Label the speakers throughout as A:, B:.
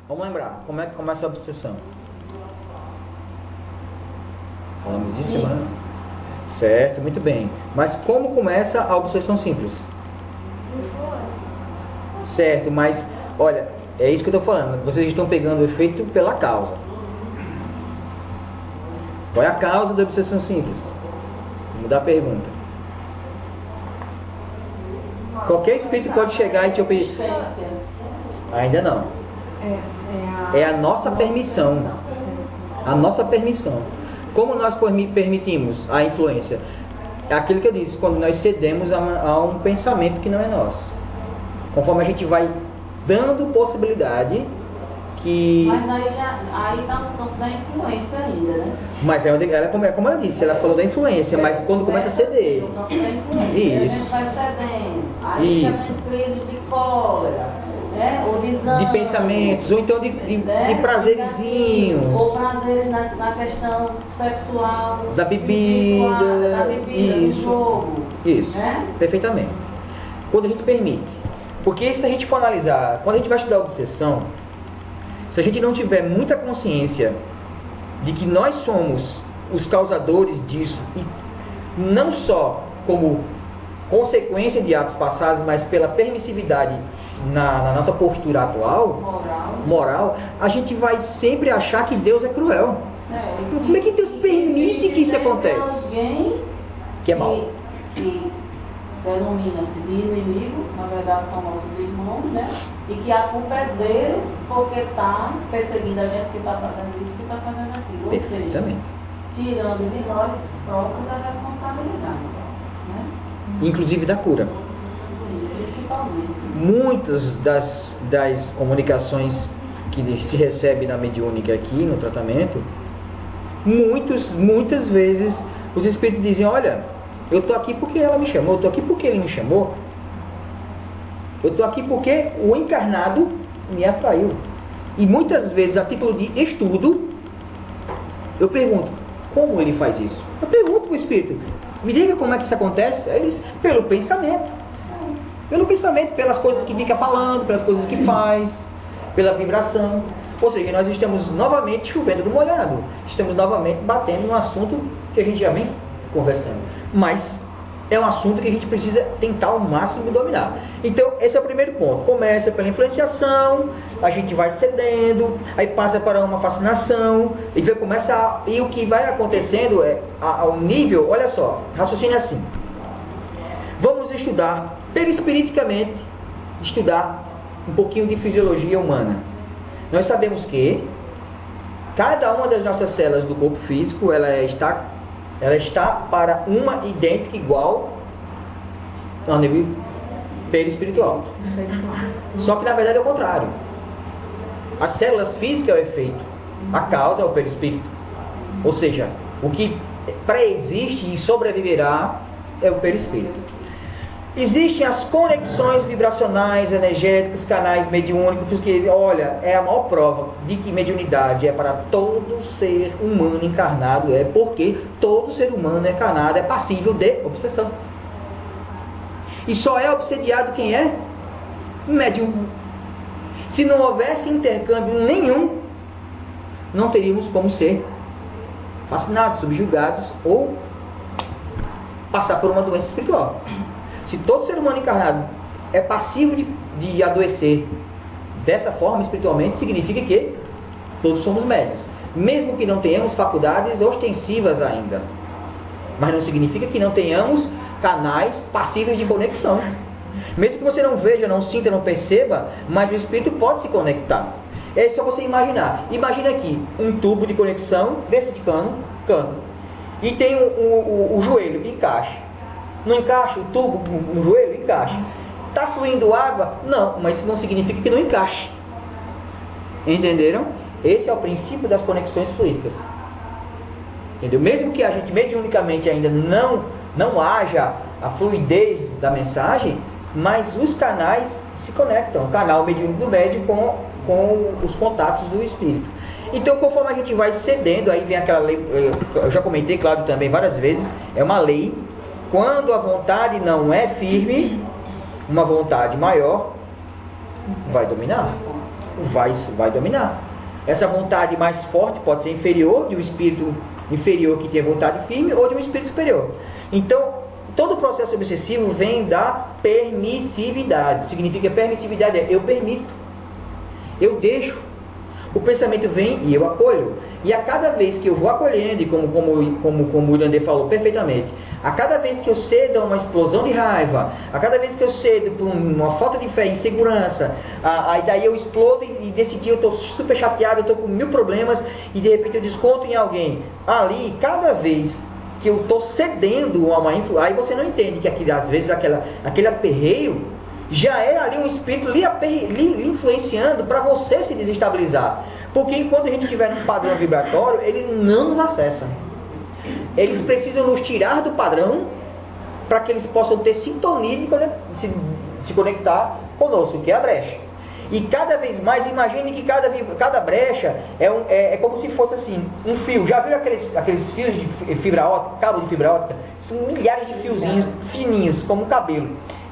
A: Vamos lembrar, como é que começa a obsessão? Falamos disso, semana? Certo, muito bem. Mas como começa a obsessão simples? Certo, mas olha, é isso que eu estou falando. Vocês estão pegando o efeito pela causa. Qual é a causa da obsessão simples? Vou mudar a pergunta. Qualquer espírito pode chegar e te oferecer. Ainda não. É a nossa permissão. A nossa permissão. Como nós permitimos a influência? É aquilo que eu disse, quando nós cedemos a um pensamento que não é nosso. Conforme a gente vai dando possibilidade que...
B: Mas aí tá no campo da influência ainda, né?
A: Mas como ela disse, ela falou da influência, mas quando começa a ceder.
B: No campo da influência.
A: Isso.
B: A gente vai cedendo. Aí
A: Isso.
B: fica com crises de cólera, né? Ou de desânimo,
A: De pensamentos, ou então de prazerzinhos.
B: Ou prazeres na questão sexual.
A: Da bebida.
B: Da bebida, do
A: Isso.
B: jogo.
A: Isso.
B: Né?
A: Perfeitamente. Quando a gente permite. Porque se a gente for analisar, quando a gente vai estudar obsessão, se a gente não tiver muita consciência de que nós somos os causadores disso, e não só como consequência de atos passados, mas pela permissividade na nossa postura atual, moral, a gente vai sempre achar que Deus é cruel. Como é que Deus permite que isso aconteça?
B: Alguém
A: Que é mal.
B: Que denomina-se de inimigo, na verdade são nossos irmãos, né? E que a culpa é deles porque está perseguindo a gente, que está fazendo isso, que está fazendo aquilo. Ou seja, tirando de nós próprios a responsabilidade. Né?
A: Inclusive da cura.
B: Sim, principalmente.
A: Muitas das comunicações que se recebe na mediúnica aqui no tratamento, muitas vezes os espíritos dizem: olha, eu estou aqui porque ela me chamou, eu estou aqui porque ele me chamou, eu estou aqui porque o encarnado me atraiu. E muitas vezes, a título de estudo, eu pergunto: como ele faz isso? Eu pergunto para o espírito: me diga como é que isso acontece. Aí ele diz: pelo pensamento. Pelo pensamento, pelas coisas que fica falando, pelas coisas que faz, pela vibração. Ou seja, nós estamos novamente chovendo do molhado. Estamos novamente batendo no assunto que a gente já vem conversando. Mas é um assunto que a gente precisa tentar ao máximo dominar. Então, esse é o primeiro ponto. Começa pela influenciação, a gente vai cedendo, aí passa para uma fascinação, e o que vai acontecendo é, ao nível, olha só, raciocínio assim. Vamos estudar perispiriticamente, estudar um pouquinho de fisiologia humana. Nós sabemos que cada uma das nossas células do corpo físico, ela está para uma idêntica igual ao nível perispiritual. Só que na verdade é o contrário. As células físicas é o efeito, a causa é o perispírito. Ou seja, o que pré-existe e sobreviverá é o perispírito. Existem as conexões vibracionais, energéticas, canais mediúnicos, que, olha, é a maior prova de que mediunidade é para todo ser humano encarnado, porque todo ser humano encarnado é passível de obsessão. E só é obsediado quem é? Médium. Se não houvesse intercâmbio nenhum, não teríamos como ser fascinados, subjugados ou passar por uma doença espiritual. Se todo ser humano encarnado é passivo de adoecer dessa forma espiritualmente, significa que todos somos médios. Mesmo que não tenhamos faculdades ostensivas ainda. Mas não significa que não tenhamos canais passíveis de conexão. Mesmo que você não veja, não sinta, não perceba, mas o espírito pode se conectar. É só você imaginar. Imagina aqui um tubo de conexão desse de cano. E tem o joelho que encaixa. Não encaixa o tubo no joelho? Encaixa. Está fluindo água? Não, mas isso não significa que não encaixe. Entenderam? Esse é o princípio das conexões fluídicas. Entendeu? Mesmo que a gente mediunicamente ainda não haja a fluidez da mensagem, mas os canais se conectam. O canal mediúnico do médium com os contatos do espírito. Então, conforme a gente vai cedendo, aí vem aquela lei, eu já comentei, claro, também várias vezes, é uma lei. Quando a vontade não é firme, uma vontade maior vai dominar. vai dominar. Essa vontade mais forte pode ser inferior, de um espírito inferior que tem vontade firme, ou de um espírito superior. Então, todo o processo obsessivo vem da permissividade. Significa permissividade é eu permito, eu deixo. O pensamento vem e eu acolho. E a cada vez que eu vou acolhendo, e como o Irandê falou perfeitamente, a cada vez que eu cedo a uma explosão de raiva, a cada vez que eu cedo por uma falta de fé, insegurança, aí daí eu explodo e nesse dia eu estou super chateado, eu estou com 1000 problemas e de repente eu desconto em alguém. Ali, cada vez que eu estou cedendo a uma influência, aí você não entende que às vezes aquele aperreio já é ali um espírito lhe influenciando para você se desestabilizar. Porque enquanto a gente estiver num padrão vibratório, ele não nos acessa. Eles precisam nos tirar do padrão para que eles possam ter sintonia de se conectar conosco, que é a brecha. E cada vez mais, imagine que cada brecha é como se fosse assim, um fio. Já viu aqueles fios de fibra óptica, cabo de fibra óptica? São milhares de fiozinhos fininhos, como um cabelo.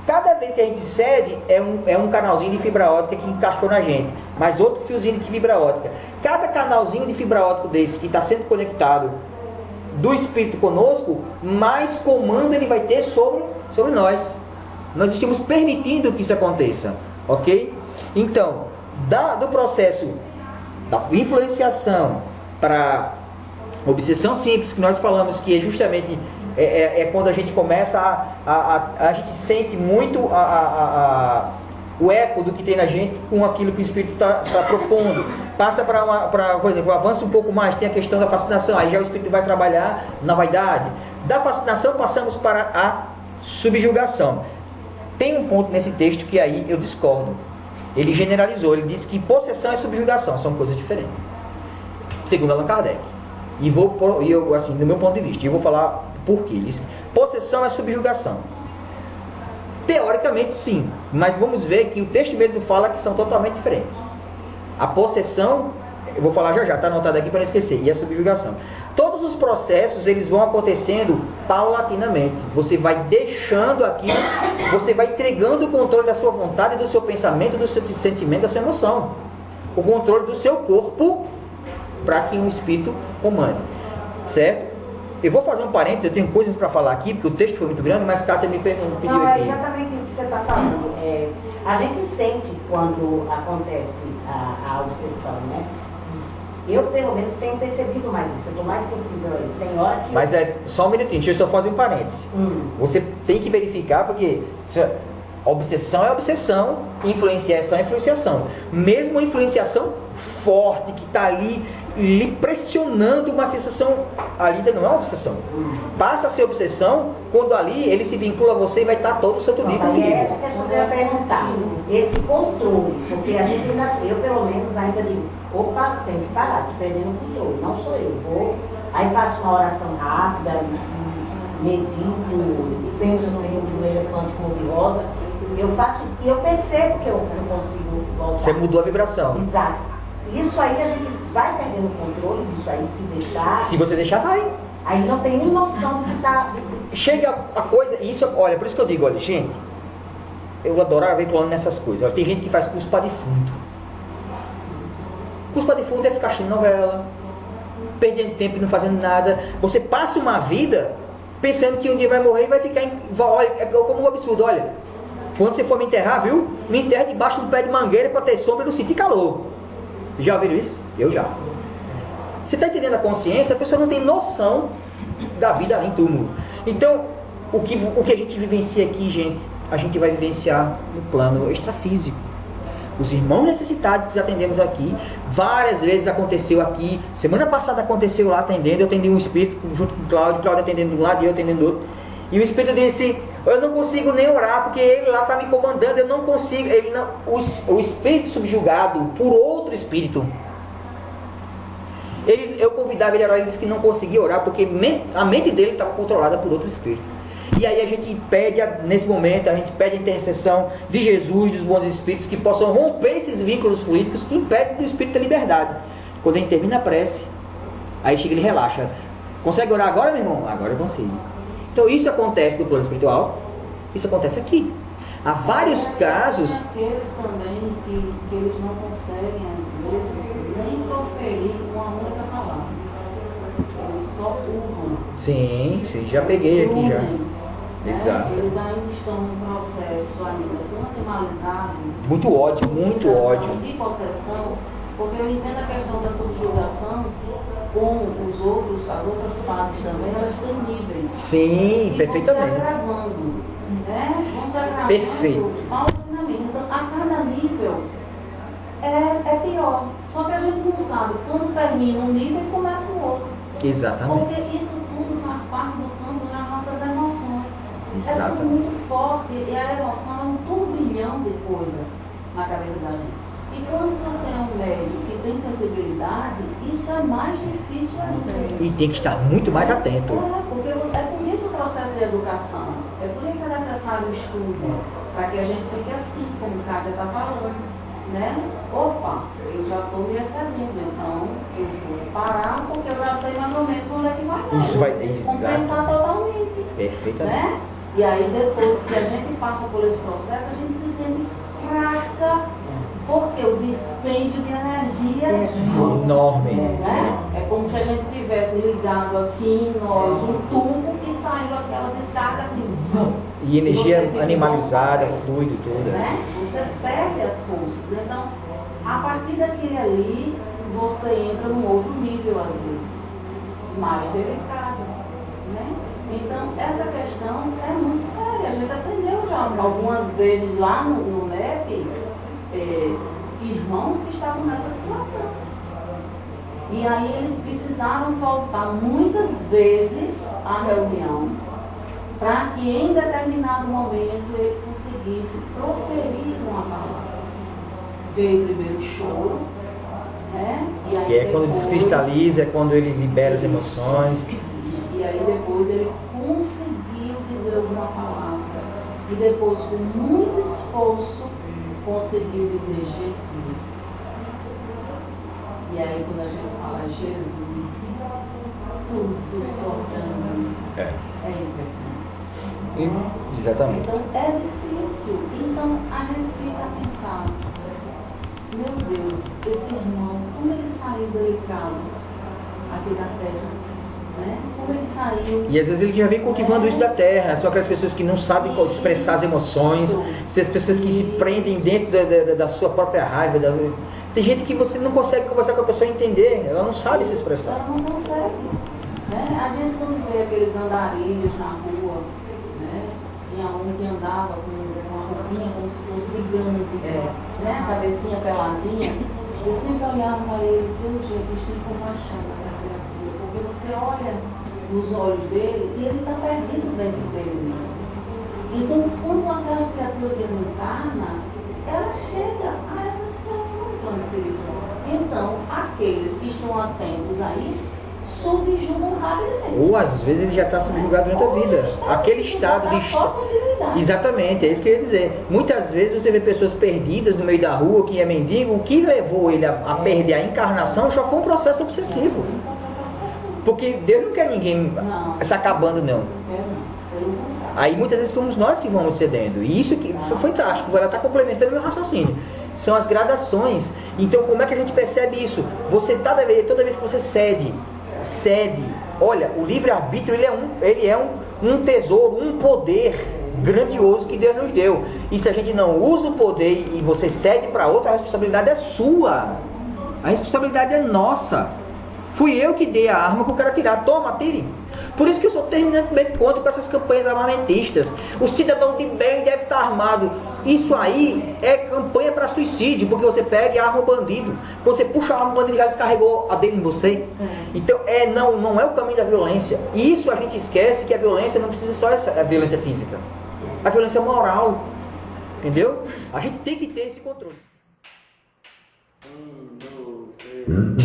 A: Cada vez que a gente cede, é um canalzinho de fibra óptica que encaixou na gente. Mais outro fiozinho de fibra óptica. Cada canalzinho de fibra óptica desse que está sendo conectado do espírito conosco, mais comando ele vai ter sobre nós. Nós estamos permitindo que isso aconteça. Ok? Então, do processo da influenciação para obsessão simples, que nós falamos que é justamente... É quando a gente começa a gente sente muito o eco do que tem na gente com aquilo que o Espírito está propondo. Passa por exemplo, avança um pouco mais, tem a questão da fascinação, aí já o Espírito vai trabalhar na vaidade. Da fascinação passamos para a subjugação. Tem um ponto nesse texto que aí eu discordo. Ele generalizou, ele disse que possessão e subjugação são coisas diferentes, segundo Allan Kardec. E eu, assim, do meu ponto de vista, eu vou falar por quê. Ele disse, possessão é subjugação. Teoricamente sim, mas vamos ver que o texto mesmo fala que são totalmente diferentes. A possessão, eu vou falar já, está anotado aqui para não esquecer, e a subjugação. Todos os processos, eles vão acontecendo paulatinamente. Você vai deixando aquilo, você vai entregando o controle da sua vontade, do seu pensamento, do seu sentimento, da sua emoção. O controle do seu corpo para que um espírito comande. Certo? Eu vou fazer um parênteses, eu tenho coisas para falar aqui, porque o texto foi muito grande, mas Kátia me pediu aqui.
C: Não, é exatamente isso que você está falando. A gente sente quando acontece a obsessão, né? Eu, pelo menos, tenho percebido mais isso. Eu estou mais sensível a isso. Tem hora que...
A: Mas só um minutinho, deixa eu só fazer um parênteses. Você tem que verificar, porque obsessão é obsessão, influenciação é influenciação. Mesmo a influenciação forte, que está ali lhe pressionando, uma sensação ali não é uma obsessão. Passa a ser obsessão quando ali ele se vincula a você e vai estar todo o santo dia contigo.
C: É essa questão que eu ia perguntar. Esse controle, porque a gente ainda, eu pelo menos ainda digo, opa, tem que parar, estou perdendo o controle, não sou eu, vou, aí faço uma oração rápida, medito, penso no livro do elefante cor-de-rosa, eu faço isso e eu percebo que eu não consigo voltar.
A: Você mudou a vibração.
C: Exato. Isso aí a gente vai perdendo o controle disso aí, se deixar.
A: Se você deixar, vai.
C: Aí não tem nem noção do que está.
A: Chega a coisa, isso, olha, por isso que eu digo, olha, gente, eu adorava ver falando nessas coisas. Olha, tem gente que faz curso para defunto. Curso para defunto é ficar assistindo novela, perdendo tempo e não fazendo nada. Você passa uma vida pensando que um dia vai morrer e vai ficar. Olha, é como um absurdo, olha. Quando você for me enterrar, viu? Me enterra debaixo de um pé de mangueira para ter sombra e não sentir calor. Já ouviram isso? Eu já. Você está entendendo a consciência? A pessoa não tem noção da vida além do túmulo. Então, o que a gente vivencia aqui, gente, a gente vai vivenciar no plano extrafísico. Os irmãos necessitados que atendemos aqui, várias vezes aconteceu aqui. Semana passada aconteceu lá atendendo, eu atendi um espírito junto com o Cláudio atendendo de um lado e eu atendendo do outro. E o espírito disse, eu não consigo nem orar, porque ele lá está me comandando, eu não consigo. O espírito subjugado por outro espírito. Eu convidava ele a orar, ele disse que não conseguia orar, porque a mente dele estava controlada por outro espírito. E aí a gente pede, nesse momento, a gente pede a intercessão de Jesus, dos bons espíritos, que possam romper esses vínculos fluídicos que impedem do espírito ter liberdade. Quando a gente termina a prece, aí chega e ele relaxa. Consegue orar agora, meu irmão? Agora eu consigo. Então isso acontece no plano espiritual, isso acontece aqui. Há vários casos.
B: Tem aqueles também que eles não conseguem, às vezes, nem proferir uma única palavra. Eles só urram.
A: Sim, já peguei aqui já.
B: Né?
A: Exato.
B: Eles ainda estão num processo ainda tão animalizado.
A: Muito ódio, muito ódio.
B: De possessão, porque eu entendo a questão da subjugação com as outras fases também, elas têm níveis.
A: Sim,
B: e
A: perfeitamente.
B: Vão se agravando, né? Vão se agravando
A: Perfeito.
B: paulatinamente. Então, a cada nível é pior. Só que a gente não sabe quando termina um nível e começa o outro.
A: Exatamente.
B: Porque isso tudo faz parte do campo das nossas emoções.
A: Exatamente.
B: É tudo muito forte e a emoção é um turbilhão de coisa na cabeça da gente. E quando você é um médico que tem sensibilidade, isso é mais difícil ainda.
A: E tem que estar muito mais atento.
B: Porque é por isso o processo de educação. É por isso que é necessário o estudo. Para que a gente fique assim, como o Kátia está falando. Né? Opa, eu já estou me excedendo, então eu vou parar porque eu já sei mais ou menos onde é que vai dar.
A: Isso vai
B: compensar totalmente.
A: Perfeitamente.
B: Né? E aí depois que a gente passa por esse processo, a gente se sente fraca, porque o dispêndio de energia é
A: enorme.
B: Né? É como se a gente tivesse ligado aqui em nós um tubo e saiu aquela descarga assim.
A: E energia animalizada, fluido, tudo.
B: Né? Você perde as forças. Então, a partir daquele ali, você entra num outro nível, às vezes, mais delicado. Né? Então, essa questão é muito séria. A gente atendeu já algumas vezes lá no NEP, irmãos que estavam nessa situação. E aí eles precisaram voltar muitas vezes à reunião para que em determinado momento ele conseguisse proferir uma palavra. Veio primeiro o choro, né? E aí
A: que é quando descristaliza, é quando ele libera as emoções.
B: E aí depois ele conseguiu dizer alguma palavra. E depois, com muito esforço, conseguiu dizer Jesus. E aí quando a gente fala Jesus, tudo se organiza. É impressionante.
A: Exatamente.
B: Então é difícil. Então a gente fica a pensar, meu Deus, esse irmão, como ele saiu delicado aqui da terra? Né? Como ele saiu.
A: E às vezes ele já vem cultivando isso da terra. São aquelas pessoas que não sabem expressar as emoções, são as pessoas que se prendem dentro da sua própria raiva. Tem gente que você não consegue conversar com a pessoa e entender, ela não sabe se expressar.
B: Ela não consegue. Né? A gente quando vê aqueles andarilhos na rua, né? Tinha um que andava com uma roupinha como se fosse gigante, né? A cabecinha peladinha. Eu sempre olhava para ele e dizia, oh, Jesus, tem compaixão dessa criatura, porque você olha nos olhos dele e ele está perdido dentro dele mesmo. Então, quando aquela criatura desencarna, ela chega a essa situação do plano espiritual. Então, aqueles que estão atentos a isso, subjugam rapidamente.
A: Ou às vezes ele já está subjugado durante a vida. Aquele estado de... Exatamente, é isso que eu ia dizer. Muitas vezes você vê pessoas perdidas no meio da rua, que é mendigo, o que levou ele a perder a encarnação já foi um processo obsessivo. Porque Deus não quer ninguém se acabando, não. Aí muitas vezes somos nós que vamos cedendo. E isso que foi fantástico, ela está complementando o meu raciocínio. São as gradações. Então como é que a gente percebe isso? Você toda vez que você cede. Olha, o livre-arbítrio ele é um tesouro, um poder grandioso que Deus nos deu. E se a gente não usa o poder e você cede para outra, a responsabilidade é sua. A responsabilidade é nossa. Fui eu que dei a arma para o cara tirar. Toma, tire. Por isso que eu sou terminantemente contra com essas campanhas armamentistas. O cidadão de bem deve estar armado. Isso aí é campanha para suicídio, porque você pega e arma o bandido. Quando você puxa a arma, o bandido já descarregou a dele em você. Então, não é o caminho da violência. Isso a gente esquece, que a violência não precisa só a violência física. A violência moral. Entendeu? A gente tem que ter esse controle.
D: 1, 2, 3...